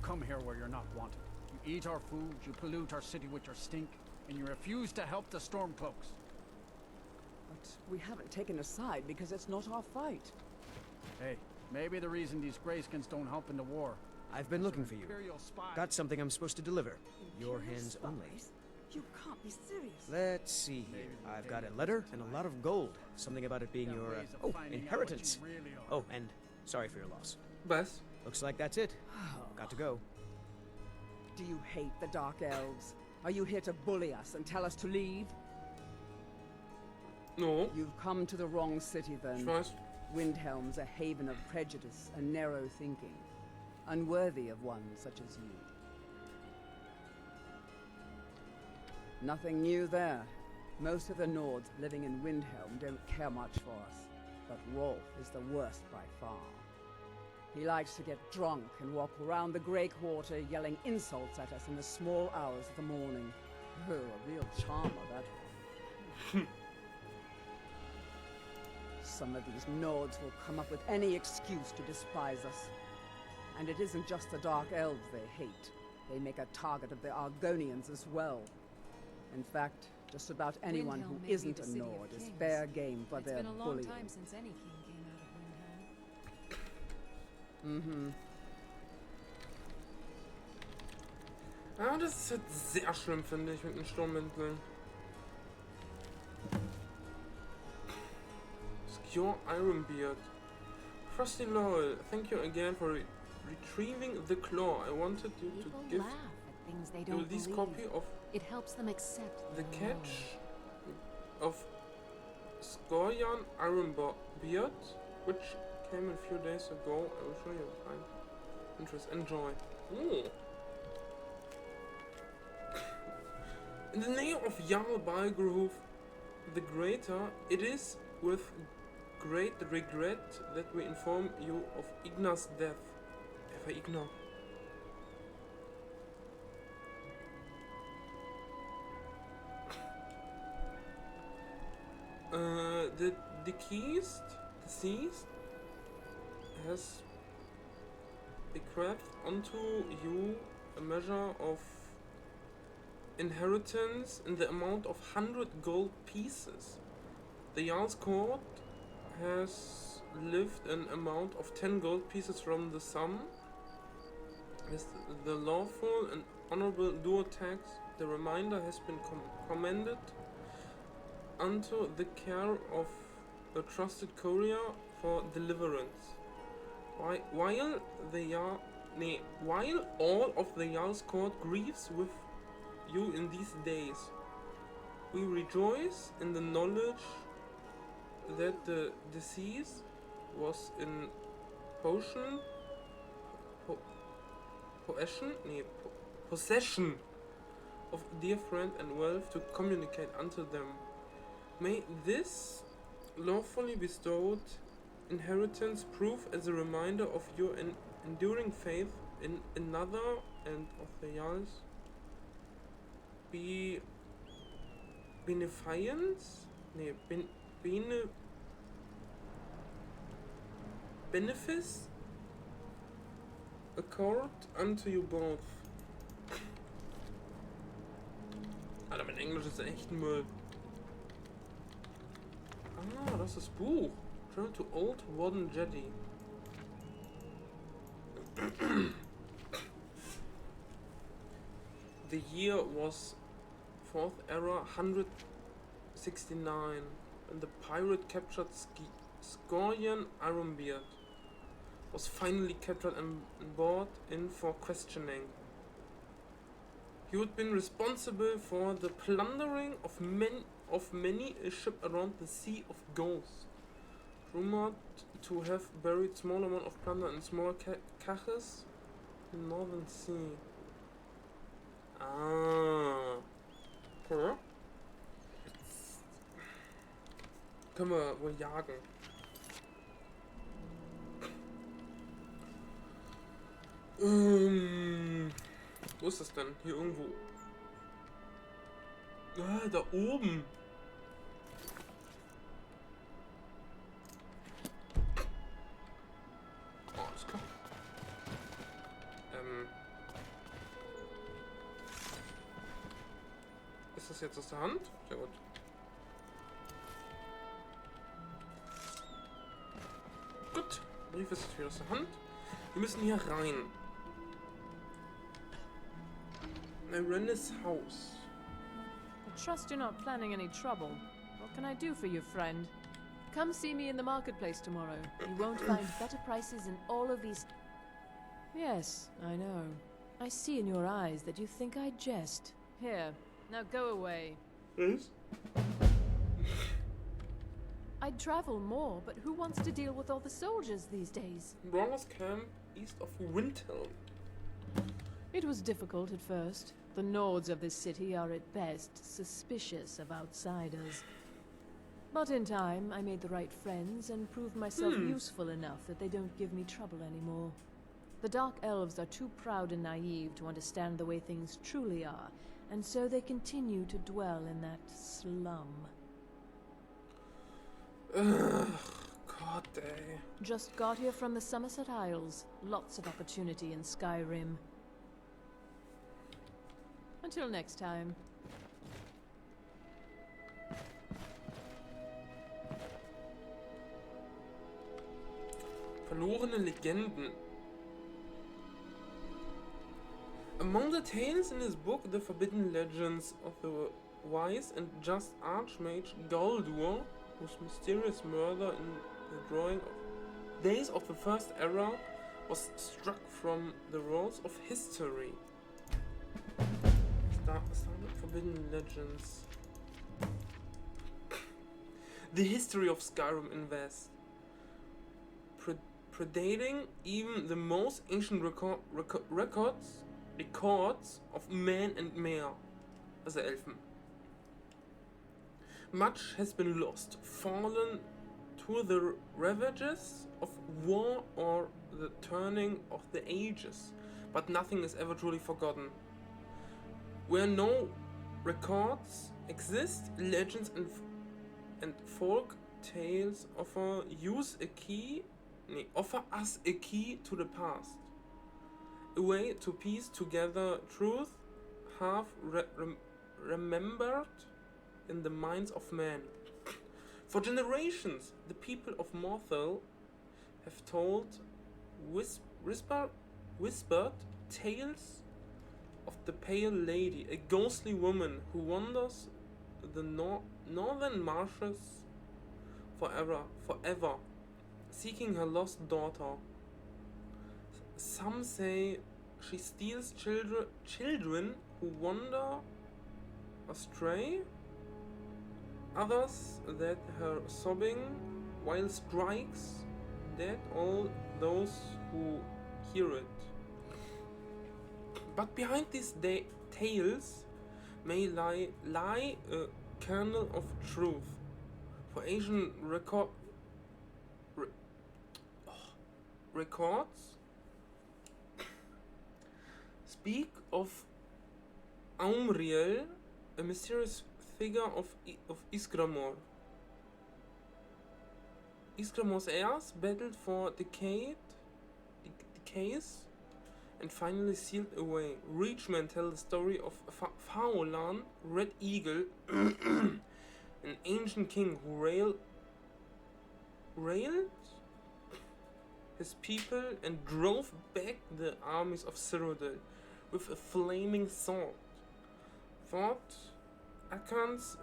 come here where you're not wanted. You eat our food, you pollute our city with your stink, and you refuse to help the Stormcloaks. But we haven't taken a side because it's not our fight. Hey, maybe the reason these Greyskins don't help in the war. I've been looking for you. Imperial spies. Got something I'm supposed to deliver. Your Imperial hands only. spies? You can't be serious. Let's see here. I've got a letter and a lot of gold. Something about it being Got your, ways of finding out what you inheritance. really are. Oh, and sorry for your loss. Was? Looks like that's it. Got to go. Do you hate the Dark Elves? Are you here to bully us and tell us to leave? No. You've come to the wrong city Ich then. weiß. Windhelm's a haven of prejudice and narrow thinking, unworthy of one such as you. Nothing new there. Most of the Nords living in Windhelm don't care much for us, but Rolf is the worst by far. He likes to get drunk and walk around the Grey Quarter yelling insults at us in the small hours of the morning. Oh, a real charmer, that one. Some of these Nords will come up with any excuse to despise us. And it isn't just the Dark Elves they hate. They make a target of the Argonians as well. In fact, just about anyone Windhelm who may be isn't the a city of Nord is kings. fair game for It's their been a long bullying. time since any king came out of Windhelm. Mm-hmm. Ja, das ist jetzt sehr schlimm, finde ich, mit den Sturmwindeln. Secure Ironbeard. Frosty Lowell, thank you again for retrieving the claw. I wanted you to People give laugh at things they you don't this believe. copy of It helps them accept the the catch of Skorjan Ironbeard, which came a few days ago. I will show you if I'm interested. Enjoy. Ooh. In the name of Jarl Balgrove the Greater, it is with great regret that we inform you of Igna's death. Wer war Igna? The deceased has bequeathed unto you a measure of inheritance in the amount of 100 gold pieces. The Jarl's court has lived an amount of 10 gold pieces from the sum. With the lawful and honorable dual tax, the remainder has been commended unto the care of a trusted courier for deliverance. While all of the Jarl's court grieves with you in these days, we rejoice in the knowledge that the deceased was in possession of dear friend and wealth to communicate unto them. May this lawfully bestowed inheritance prove as a reminder of your enduring faith in another and of the Jarl's beneficence? Benefice accord unto you both. Alter, mein Englisch ist echt Müll. Ah, das ist das Buch. Travel to Old Warden Jetty. The year was 4th era 169, and the pirate captured Skorjan Ironbeard was finally captured and brought in for questioning. He had been responsible for the plundering of many a ship around the Sea of Ghosts, rumored to have buried small amount of plunder in small caches in the Northern Sea. Ah. Okay. Jetzt können wir wohl jagen. Wo ist das denn? Hier irgendwo. Ah, da oben. Oh, alles klar. Ist das jetzt aus der Hand? Sehr gut. Gut, Brief ist jetzt wieder aus der Hand. Wir müssen hier rein. Rennes Haus. I trust you're not planning any trouble. What can I do for you, friend? Come see me in the marketplace tomorrow. You won't find better prices in all of these... Yes, I know. I see in your eyes that you think I jest. Here, now go away. Yes? I'd travel more, but who wants to deal with all the soldiers these days? Brawler's camp east of Windhelm. It was difficult at first. The Nords of this city are at best suspicious of outsiders. But in time, I made the right friends and proved myself useful enough that they don't give me trouble anymore. The Dark Elves are too proud and naive to understand the way things truly are, and so they continue to dwell in that slum. Ugh, God, ey. Just got here from the Somerset Isles. Lots of opportunity in Skyrim. Until next time. Verlorene Legenden. Among the tales in his book, The Forbidden Legends of the Wise and Just Archmage Galdur, whose mysterious murder in the drawing of days of the First Era was struck from the rolls of history. Standard Forbidden Legends. The history of Skyrim in West. Predating even the most ancient records of men and mehr, also Elfen. Much has been lost, fallen to the ravages of war or the turning of the ages, but nothing is ever truly forgotten. Where no records exist, legends and folk tales offer us a key to the past, a way to piece together truth half remembered in the minds of men. For generations, the people of Morthel have told whispered tales of the Pale Lady, a ghostly woman who wanders the northern marshes forever, seeking her lost daughter. Some say she steals children who wander astray. Others that her sobbing while strikes dead all those who hear it. But behind these tales may lie a kernel of truth. For Asian records speak of Aumriel, a mysterious figure of Isgramor. Isgramor's heirs battled for decades and finally sealed away. Reachmen tell the story of Faolan, Red Eagle, an ancient king who railed his people and drove back the armies of Cyrodiil with a flaming sword. Thought accounts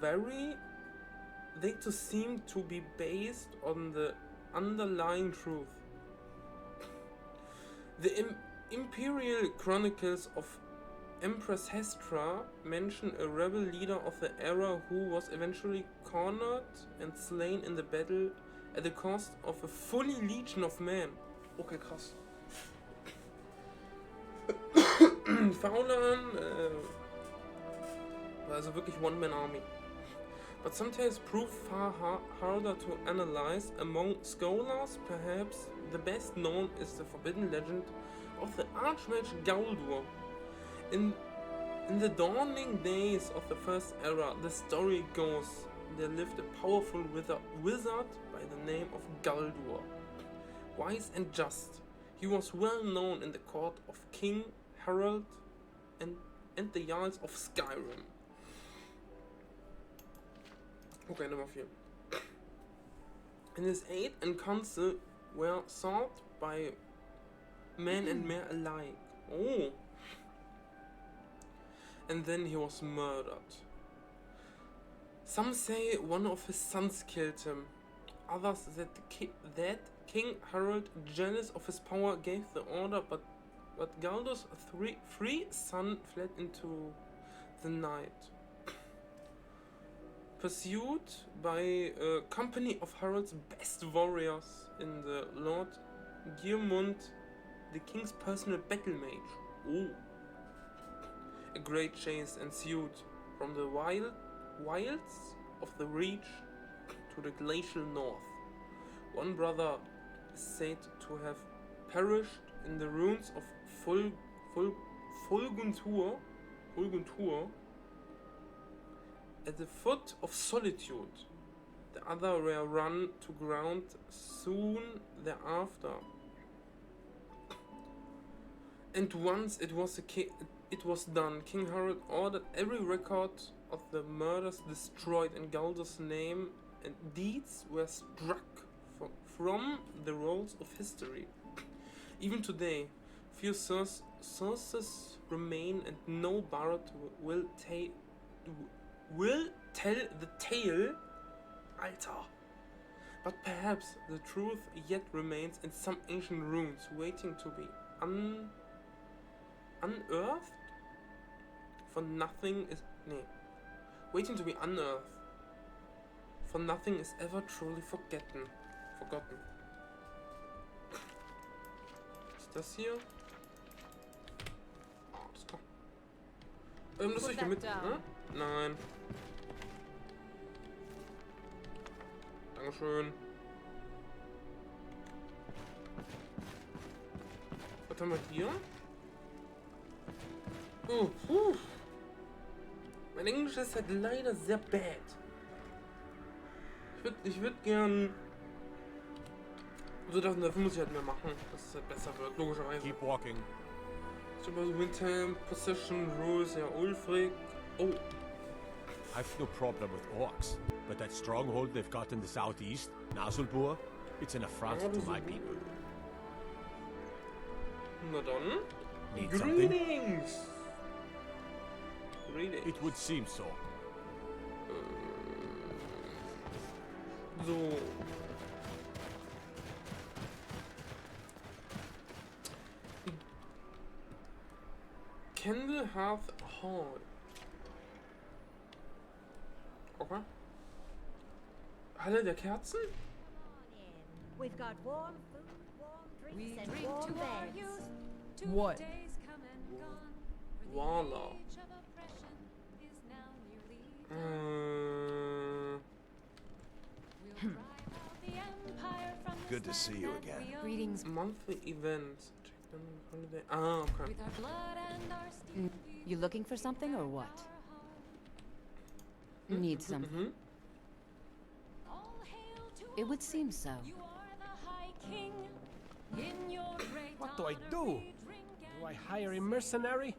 vary, they too seem to be based on the underlying truth. The imperial chronicles of Empress Hestra mention a rebel leader of the era who was eventually cornered and slain in the battle at the cost of a fully legion of men. Okay, krass. Faulan war also wirklich One-Man-Army. But some tales prove far harder to analyze. Among scholars, perhaps the best known is the forbidden legend of the Archmage Galdur. In the dawning days of the First Era, the story goes, there lived a powerful wizard by the name of Galdur. Wise and just, he was well known in the court of King Harald and the Jarls of Skyrim. Okay, Nummer 4. And his aid and counsel were sought by men and mehr alike. Oh. And then he was murdered. Some say one of his sons killed him. Others that King Harald, jealous of his power, gave the order, but Galdo's three sons fled into the night. Pursued by a company of Harald's best warriors in the Lord Geirmund, the king's personal battle mage. Oh. A great chase ensued from the wilds of the Reach to the glacial north. One brother is said to have perished in the ruins of Fulguntur at the foot of Solitude. The other were run to ground soon thereafter. And once it was done, King Harald ordered every record of the murders destroyed, and Galdo's name and deeds were struck from the rolls of history. Even today, few sources remain, and no bard will tell the tale, Alter. But perhaps the truth yet remains in some ancient ruins, waiting to be unearthed. For nothing is waiting to be unearthed. For nothing is ever truly forgotten. Ist das hier? Oh, das kommt. Das soll ich hier mit. Hm? Nein. Dankeschön. Was haben wir hier? Oh, puh. Mein Englisch ist halt leider sehr bad. Ich würd gern. So, dafür muss ich halt mehr machen, dass es halt besser wird, logischerweise. Keep walking. Super Windhelm, Position, Rules, ja, Ulfric. Oh. I've no problem with orcs, but that stronghold they've got in the southeast, Nasulbur, it's an affront to my people. Na dann. Need something? Greetings! Greetings. It would seem so. So. Candle Hearth Hall. Okay. Halle der Kerzen? We've got warm food, warm drinks, We and drink warm to our beds. youth. What? Wala. Good to see you again. Greetings. Monthly events. Check in holiday. Ah, okay. With our blood and our steel. You looking for something or what? Need something? Mhm. All hail to It would seem so. you are the High King. In your great What do I honor do? we drink Do I and hire a mercenary?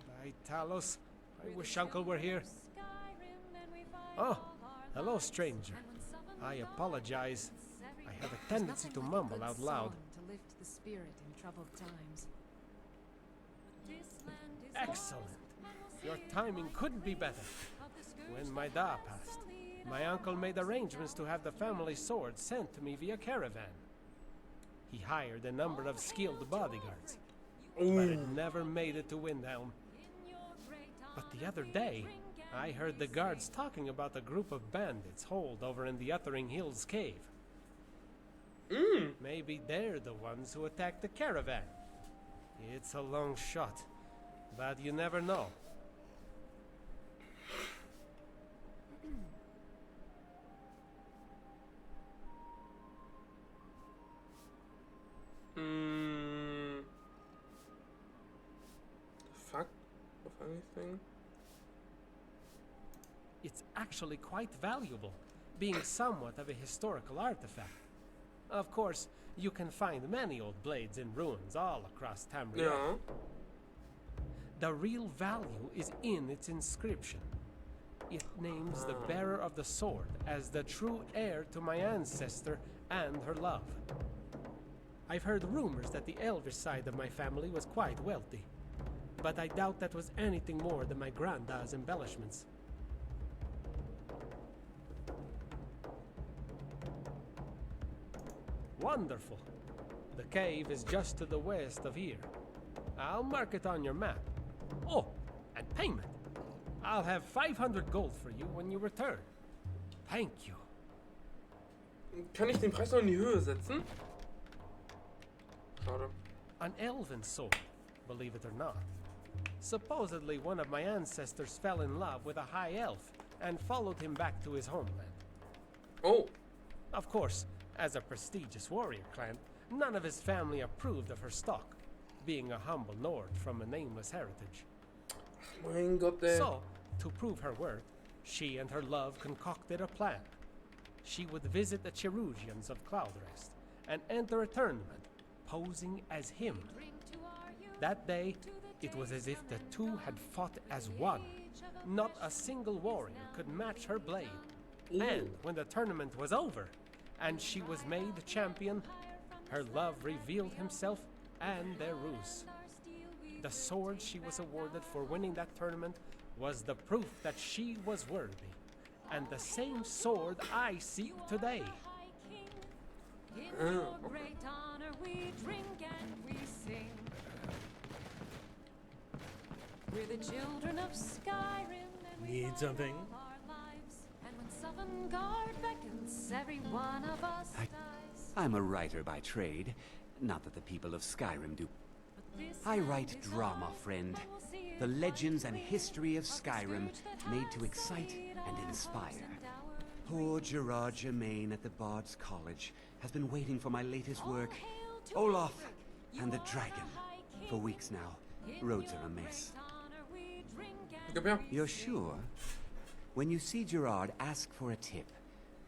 By Talos, I wish Uncle were here. Skyrim, and we fight Oh, all our hello, lives. stranger. And when someone I knows apologize. it's every I have a There's tendency nothing to like a mumble good out loud. song to lift the spirit in troubled times. This land is Excellent. ours, and we'll Your see it timing like couldn't be better. of the scourge When my that da has passed, to lead my us uncle made all arrangements to down. have the family sword sent to me via caravan. He hired a number of skilled bodyguards, but it never made it to Windhelm. In your great But the honor other we day, drink I and heard we the guards sing. talking about a group of bandits holed over in the Uttering Hills cave. Maybe they're the ones who attacked the caravan. It's a long shot, but you never know. Fuck of anything. It's actually quite valuable, being somewhat of a historical artifact. Of course, you can find many old blades in ruins all across Tamriel. Ja. The real value is in its inscription. It names the bearer of the sword as the true heir to my ancestor and her love. I've heard rumors that the elvish side of my family was quite wealthy, but I doubt that was anything more than my granddad's embellishments. Wonderful. The cave is just to the west of here. I'll mark it on your map. Oh, and payment. I'll have 500 gold for you when you return. Thank you. Kann ich den Preis noch in die Höhe setzen? Schade. An elven sword, believe it or not. Supposedly one of my ancestors fell in love with a high elf and followed him back to his homeland. Oh. Of course, as a prestigious warrior clan, none of his family approved of her stock, being a humble Nord from a nameless heritage. Mein Gott, ey. So, to prove her worth, she and her love concocted a plan. She would visit the Cherusians of Cloudrest and enter a tournament, posing as him. That day, it was as if the two had fought as one. Not a single warrior could match her blade. Ooh. And when the tournament was over, and she was made champion, her love revealed himself and their ruse. The sword she was awarded for winning that tournament was the proof that she was worthy, and the same sword I seek today. Great honor we drink and we sing. We're the children of Skyrim and we Need something? our lives. And when Sovngarde beckons, every one of us dies. I'm a writer by trade. Not that the people of Skyrim do. But this I land write is drama, ours, friend. and we'll see The it legends and once history of we Skyrim, of the scourge that made to has excite sullied and our inspire. hopes and our Poor dreams. Gerard Germain at the Bard's College has been waiting for my latest All work, hail to Olaf Ulfric, you and the are Dragon, a high for king. weeks now. In Roads your are a mess. great honor we drink and Gib her. we You're sing. sure? When you see Gerard, ask for a tip.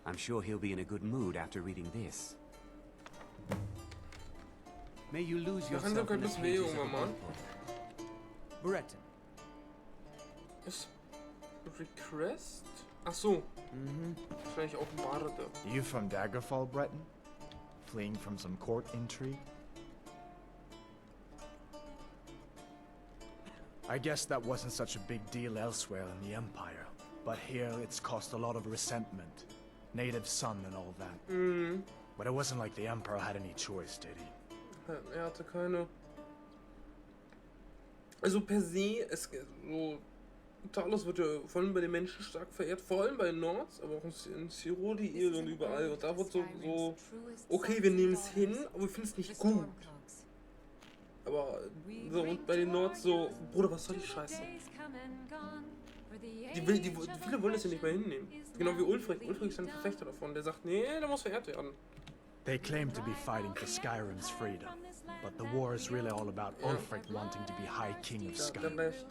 I'm sure he'll be in a good mood after reading this. May you lose Wir haben yourself in the sogar pages of a Bewegung, Mann. book. Retten. Ist Request? Ach so. Wahrscheinlich auch Barde. You from Daggerfall, Breton? Fleeing from some court intrigue? I guess that wasn't such a big deal elsewhere in the Empire, but here it's caused a lot of resentment. Native son and all that. But it wasn't like the Emperor had any choice, did he? Er hatte keine. Also per se, es so. Talos wird ja vor allem bei den Menschen stark verehrt, vor allem bei den Nords, aber auch in Cyrodiil und überall. Und da wird so okay, wir nehmen es hin, aber wir finden es nicht gut. Aber so, und bei den Nords so, Bruder, was soll die Scheiße? Viele wollen es ja nicht mehr hinnehmen. Genau wie Ulfric. Ulfric ist ein Verfechter davon, der sagt, nee, der muss verehrt werden. They claim to be fighting for Skyrim's freedom, but the war is really all about Ulfric wanting to be High King of Der Skyrim. recht.